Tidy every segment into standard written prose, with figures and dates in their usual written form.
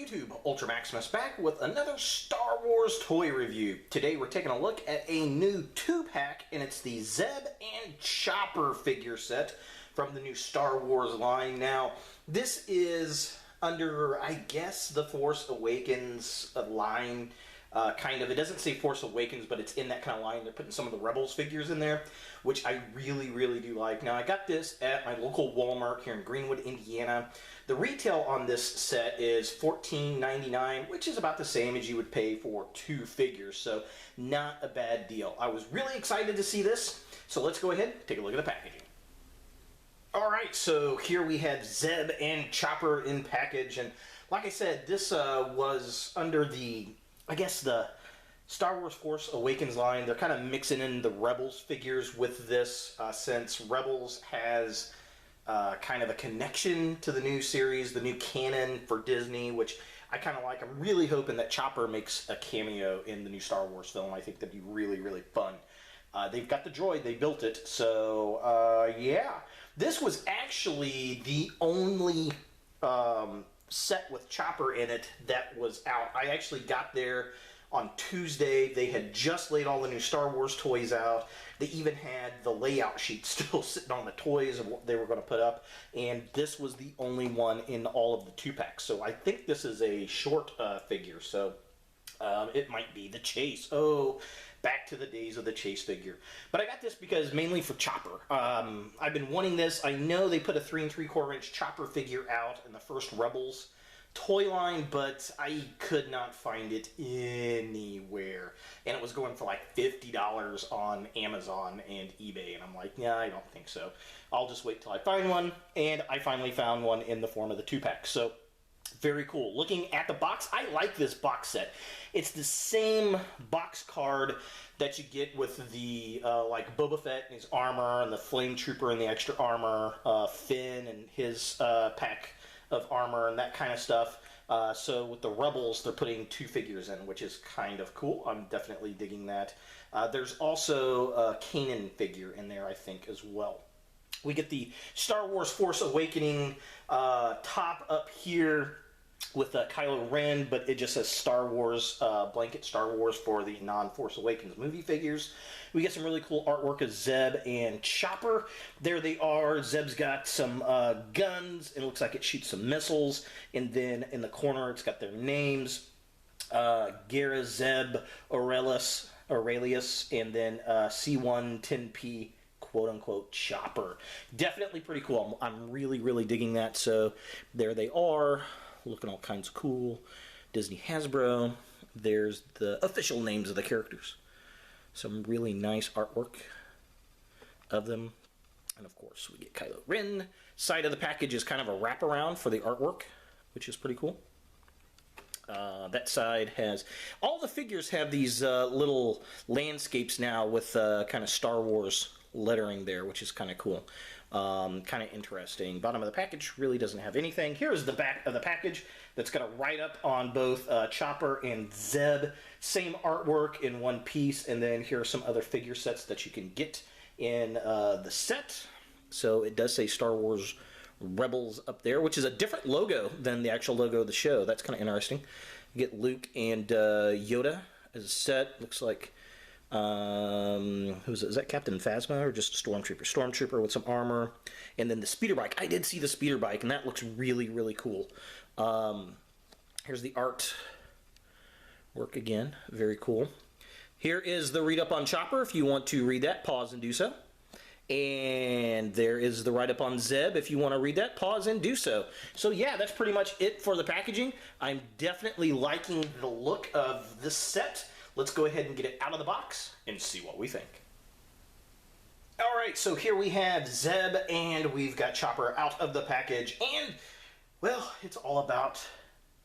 YouTube? Ultra Maximus back with another Star Wars toy review. Today we're taking a look at a new 2-pack, and it's the Zeb and Chopper figure set from the new Star Wars line. Now, this is under, I guess, the Force Awakens line. Kind of. It doesn't say Force Awakens, but it's in that kind of line. They're putting some of the Rebels figures in there, which I really do like. Now, I got this at my local Walmart here in Greenwood, Indiana. The retail on this set is $14.99, which is about the same as you would pay for 2 figures, so not a bad deal. I was really excited to see this, so let's go ahead and take a look at the packaging. Alright, so here we have Zeb and Chopper in package, and like I said, this was under the, I guess, the Star Wars Force Awakens line. They're kind of mixing in the Rebels figures with this, since Rebels has kind of a connection to the new series, the new canon for Disney, which I kind of like. I'm really hoping that Chopper makes a cameo in the new Star Wars film. I think that'd be really fun. They've got the droid, they built it, so yeah. This was actually the only set with Chopper in it that was out. I actually got there on Tuesday. They had just laid all the new Star Wars toys out. They even had the layout sheet still sitting on the toys of what they were going to put up, and this was the only one in all of the 2-packs. So I think this is a short figure, so it might be the Chase. Oh, back to the days of the Chase figure. But I got this because mainly for Chopper. I've been wanting this. I know they put a 3 3/4 inch Chopper figure out in the first Rebels toy line, but I could not find it anywhere. And it was going for like $50 on Amazon and eBay. And I'm like, yeah, I don't think so. I'll just wait till I find one. And I finally found one in the form of the 2-pack. So very cool. Looking at the box, I like this box set. It's the same box card that you get with the like Boba Fett and his armor, and the Flame Trooper and the extra armor, Finn and his pack of armor and that kind of stuff. So with the Rebels, they're putting 2 figures in, which is kind of cool. I'm definitely digging that. There's also a Kanan figure in there, I think, as well. We get the Star Wars Force Awakening top up here with Kylo Ren, but it just says Star Wars, blanket Star Wars for the non-Force Awakens movie figures. We get some really cool artwork of Zeb and Chopper. There they are. Zeb's got some guns. It looks like it shoots some missiles. And then in the corner, it's got their names. Garazeb, Orrelios, and then C1-10P, quote-unquote Chopper. Definitely pretty cool. I'm really digging that. So there they are, looking all kinds of cool. Disney Hasbro. There's the official names of the characters. Some really nice artwork of them. And of course we get Kylo Ren. Side of the package is kind of a wraparound for the artwork, which is pretty cool. That side has, all the figures have these little landscapes now with kind of Star Wars lettering there, which is kind of cool. Kind of interesting. Bottom of the package really doesn't have anything. Here's the back of the package that's got a write-up on both Chopper and Zeb. Same artwork in one piece, and then here are some other figure sets that you can get in the set. So it does say Star Wars Rebels up there, which is a different logo than the actual logo of the show. That's kind of interesting. You get Luke and Yoda as a set. Looks like who's it? Is that Captain Phasma or just a Stormtrooper? Stormtrooper with some armor, and then the speeder bike. I did see the speeder bike, and that looks really cool. Here's the art work again. Very cool. Here is the read up on Chopper. If you want to read that, pause and do so. And there is the write-up on Zeb. If you want to read that, pause and do so. So yeah, that's pretty much it for the packaging. I'm definitely liking the look of this set. Let's go ahead and get it out of the box and see what we think. Alright, so here we have Zeb and we've got Chopper out of the package. And, well, it's all about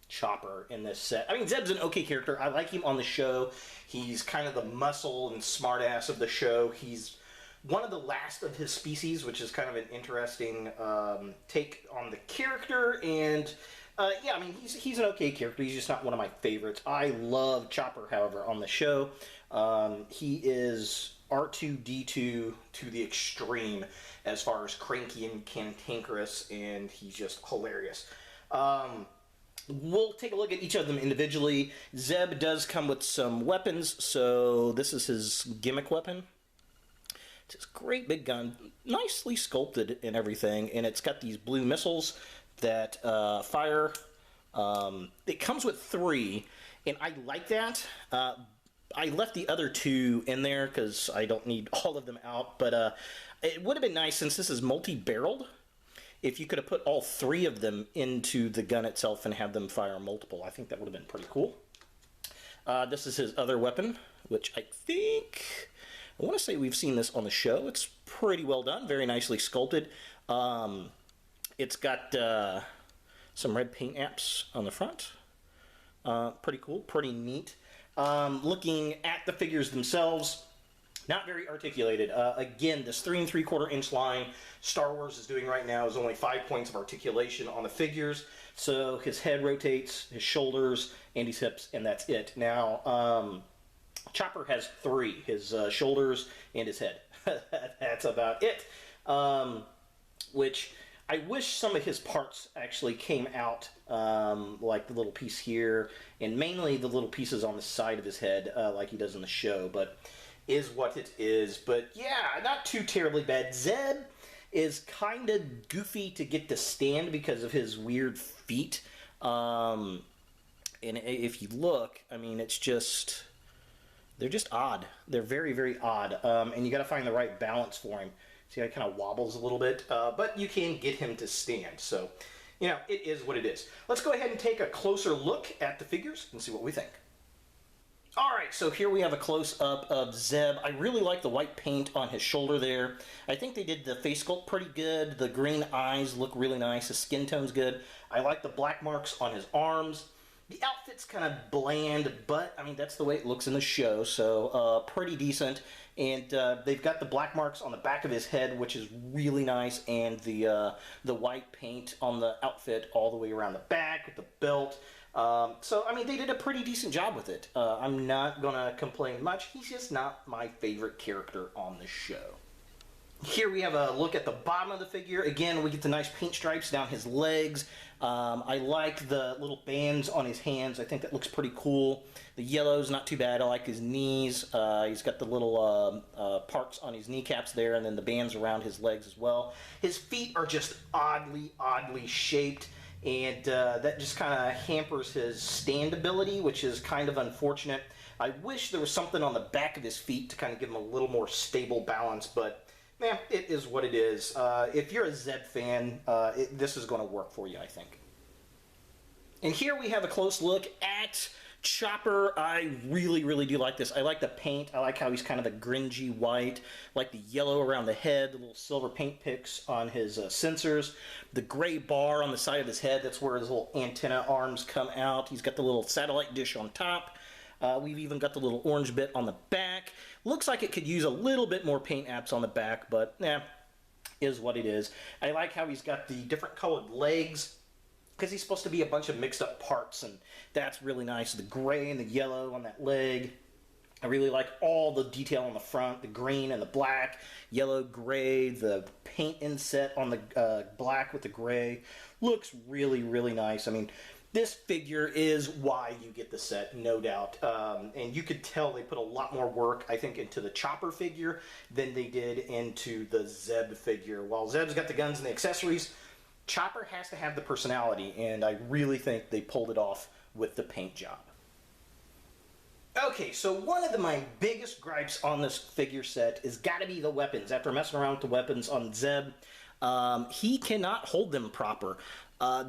Chopper in this set. I mean, Zeb's an okay character. I like him on the show. He's kind of the muscle and smartass of the show. He's one of the last of his species, which is kind of an interesting take on the character. And yeah, I mean, he's an okay character. He's just not one of my favorites. I love Chopper, however, on the show. He is R2-D2 to the extreme as far as cranky and cantankerous, and he's just hilarious. we'll take a look at each of them individually. Zeb does come with some weapons, so this is his gimmick weapon. It's this great big gun, nicely sculpted and everything, and it's got these blue missiles that fire. It comes with 3, and I like that. I left the other 2 in there because I don't need all of them out, but it would have been nice, since this is multi-barreled, if you could have put all 3 of them into the gun itself and have them fire multiple. I think that would have been pretty cool. This is his other weapon, which I think, I want to say we've seen this on the show. It's pretty well done, very nicely sculpted. It's got some red paint apps on the front. Pretty cool, pretty neat. Looking at the figures themselves, not very articulated. Again, this 3 3/4 inch line Star Wars is doing right now is only 5 points of articulation on the figures. So his head rotates, his shoulders, and his hips, and that's it. Now, Chopper has 3, his shoulders and his head. That's about it. Which I wish some of his parts actually came out, like the little piece here, and mainly the little pieces on the side of his head, like he does in the show, but is what it is. But yeah, not too terribly bad. Zeb is kind of goofy to get to stand because of his weird feet. And if you look, I mean, it's just, they're just odd. They're very, very odd. And you got to find the right balance for him. See how he kind of wobbles a little bit, but you can get him to stand. So, you know, it is what it is. Let's go ahead and take a closer look at the figures and see what we think. Alright, so here we have a close-up of Zeb. I really like the white paint on his shoulder there. I think they did the face sculpt pretty good. The green eyes look really nice. His skin tone's good. I like the black marks on his arms. The outfit's kind of bland, but, I mean, that's the way it looks in the show, so pretty decent. And they've got the black marks on the back of his head, which is really nice, and the white paint on the outfit all the way around the back with the belt. So, I mean, they did a pretty decent job with it. I'm not going to complain much. He's just not my favorite character on the show. Here we have a look at the bottom of the figure. Again, we get the nice paint stripes down his legs. I like the little bands on his hands. I think that looks pretty cool. The yellow's not too bad. I like his knees. He's got the little parts on his kneecaps there, and then the bands around his legs as well. His feet are just oddly shaped, and that just kind of hampers his stand ability, which is kind of unfortunate. I wish there was something on the back of his feet to kind of give him a little more stable balance, but yeah, it is what it is. If you're a Zeb fan, this is going to work for you, I think. And here we have a close look at Chopper. I really do like this. I like the paint. I like how he's kind of a grungy white. I like the yellow around the head, the little silver paint picks on his sensors, the gray bar on the side of his head. That's where his little antenna arms come out. He's got the little satellite dish on top. We've even got the little orange bit on the back. Looks like it could use a little bit more paint apps on the back, but is what it is. I like how he's got the different colored legs, because he's supposed to be a bunch of mixed up parts, and that's really nice. The gray and the yellow on that leg. I really like all the detail on the front, the green and the black, yellow, gray, the paint inset on the black with the gray. Looks really nice. I mean, this figure is why you get the set, no doubt. And you could tell they put a lot more work, I think, into the Chopper figure than they did into the Zeb figure. While Zeb's got the guns and the accessories, Chopper has to have the personality, and I really think they pulled it off with the paint job. Okay, so one of my biggest gripes on this figure set is got to be the weapons. After messing around with the weapons on Zeb, he cannot hold them proper.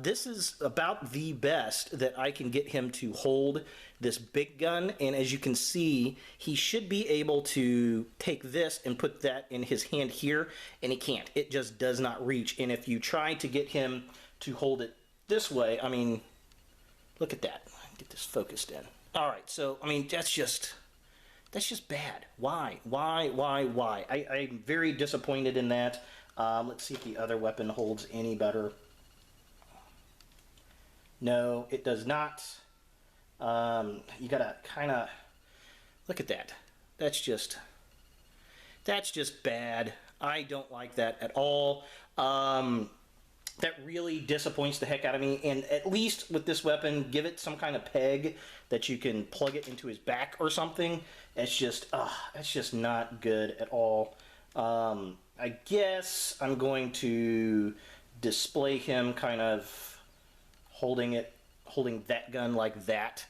This is about the best that I can get him to hold this big gun, and as you can see, he should be able to take this and put that in his hand here, and he can't. It just does not reach, and if you try to get him to hold it this way, I mean, look at that. Get this focused in. Alright, so, I mean, that's just bad. Why? I'm very disappointed in that. Let's see if the other weapon holds any better. No, it does not. You gotta kind of look at that. That's just bad. I don't like that at all. that really disappoints the heck out of me. And at least with this weapon, give it some kind of peg that you can plug it into his back or something. It's just not good at all. I guess I'm going to display him kind of holding that gun like that,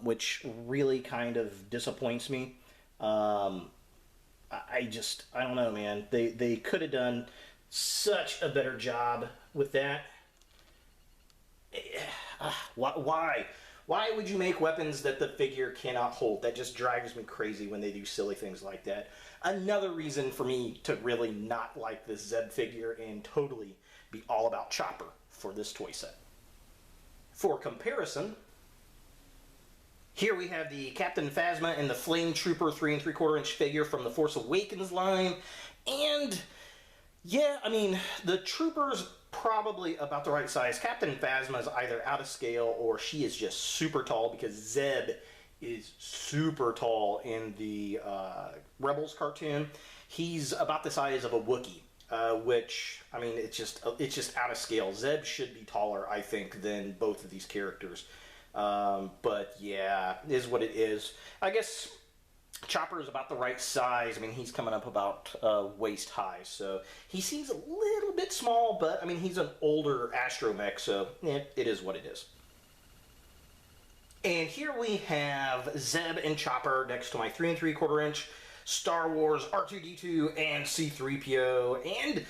which really kind of disappoints me. I don't know, man. They could have done such a better job with that. Why? Why would you make weapons that the figure cannot hold? That just drives me crazy when they do silly things like that. Another reason for me to really not like this Zeb figure and totally be all about Chopper for this toy set. For comparison, here we have the Captain Phasma and the Flame Trooper 3 3/4 inch figure from the Force Awakens line. And yeah, I mean, the Trooper's probably about the right size. Captain Phasma is either out of scale or she is just super tall, because Zeb is super tall in the Rebels cartoon. He's about the size of a Wookiee, which, I mean, it's just out of scale. Zeb should be taller, I think, than both of these characters. But yeah, it is what it is. I guess Chopper is about the right size. I mean, he's coming up about waist high, so he seems a little bit small, but I mean, he's an older astromech, so it is what it is. And here we have Zeb and Chopper next to my 3 3/4 inch Star Wars R2-D2 and C-3PO, and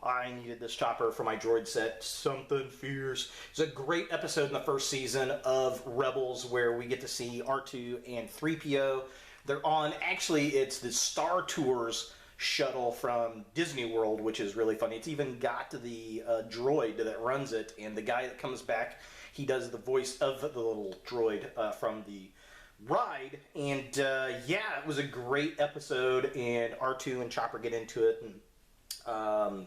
I needed this Chopper for my droid set. Something fierce. It's a great episode in the first season of Rebels where we get to see R2 and 3PO. They're on, actually, it's the Star Tours shuttle from Disney World, which is really funny. It's even got the droid that runs it, and the guy that comes back, he does the voice of the little droid from the ride. And yeah, it was a great episode, and R2 and Chopper get into it, and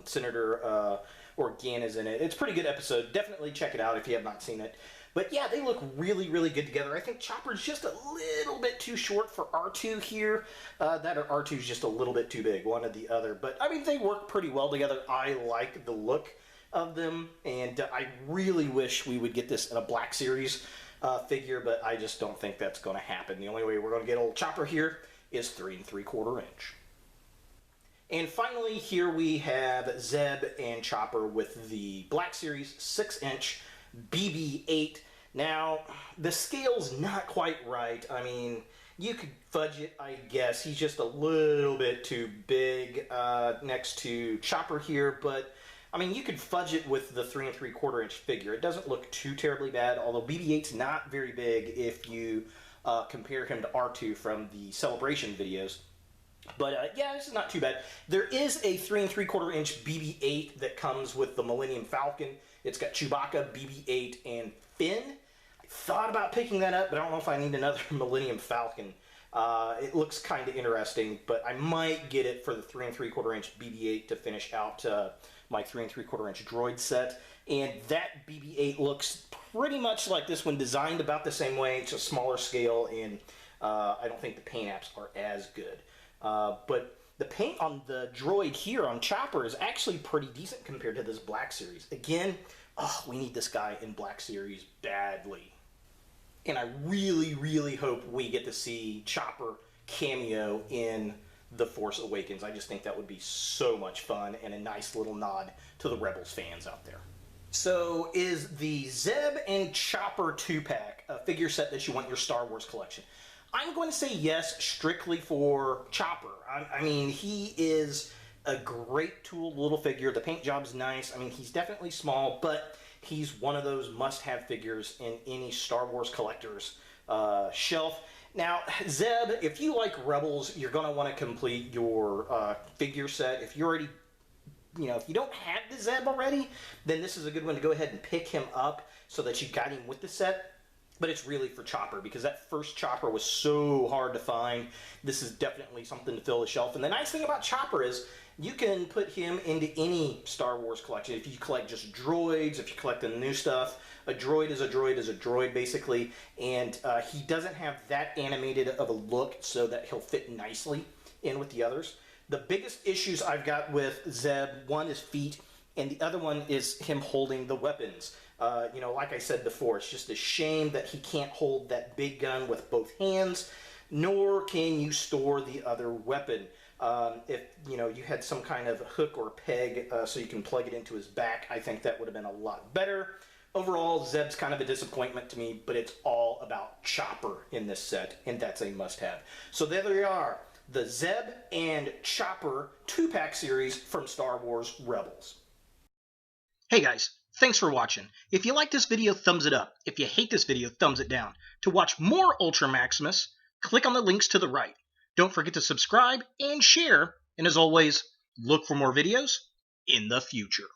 Senator Organ is in it. It's a pretty good episode. Definitely check it out if you have not seen it. But yeah, they look really, really good together. I think Chopper's just a little bit too short for R2 here. That or R2's just a little bit too big, one or the other. But I mean, they work pretty well together. I like the look of them, and I really wish we would get this in a Black Series figure, but I just don't think that's going to happen. The only way we're going to get old Chopper here is 3 3/4 inch. And finally, here we have Zeb and Chopper with the Black Series 6-inch BB-8. Now, the scale's not quite right. I mean, you could fudge it, I guess. He's just a little bit too big next to Chopper here, but I mean, you could fudge it with the 3 3/4 inch figure. It doesn't look too terribly bad, although BB-8's not very big if you compare him to R2 from the Celebration videos. But yeah, this is not too bad. There is a 3 3/4 inch BB-8 that comes with the Millennium Falcon. It's got Chewbacca, BB-8, and Finn. I thought about picking that up, but I don't know if I need another Millennium Falcon. It looks kind of interesting, but I might get it for the 3 3/4 inch BB-8 to finish out my 3 3/4 inch droid set. And that BB-8 looks pretty much like this one, designed about the same way. It's a smaller scale, and I don't think the paint apps are as good. But the paint on the droid here on Chopper is actually pretty decent compared to this Black Series. Again, we need this guy in Black Series badly. And I really, really hope we get to see Chopper cameo in The Force Awakens. I just think that would be so much fun and a nice little nod to the Rebels fans out there. So is the Zeb and Chopper 2-pack a figure set that you want in your Star Wars collection? I'm going to say yes, strictly for Chopper. I mean, he is a great tool little figure. The paint job's nice. I mean, he's definitely small, but he's one of those must-have figures in any Star Wars collector's shelf. Now, Zeb, if you like Rebels, you're going to want to complete your figure set. If you already, if you don't have the Zeb already, then this is a good one to go ahead and pick him up so that you got him with the set. But it's really for Chopper, because that first Chopper was so hard to find. This is definitely something to fill the shelf. And the nice thing about Chopper is you can put him into any Star Wars collection. If you collect just droids, if you collect the new stuff, a droid is a droid is a droid, basically. And he doesn't have that animated of a look so that he'll fit nicely in with the others. The biggest issues I've got with Zeb, one is feet. and the other one is him holding the weapons. Like I said before, it's just a shame that he can't hold that big gun with both hands, nor can you store the other weapon. If you had some kind of hook or peg so you can plug it into his back, I think that would have been a lot better. Overall, Zeb's kind of a disappointment to me, but it's all about Chopper in this set, and that's a must-have. So there they are, the Zeb and Chopper 2-pack series from Star Wars Rebels. Hey guys, thanks for watching. If you like this video, thumbs it up. If you hate this video, thumbs it down. To watch more Ultra Maximus, click on the links to the right. Don't forget to subscribe and share, and as always, look for more videos in the future.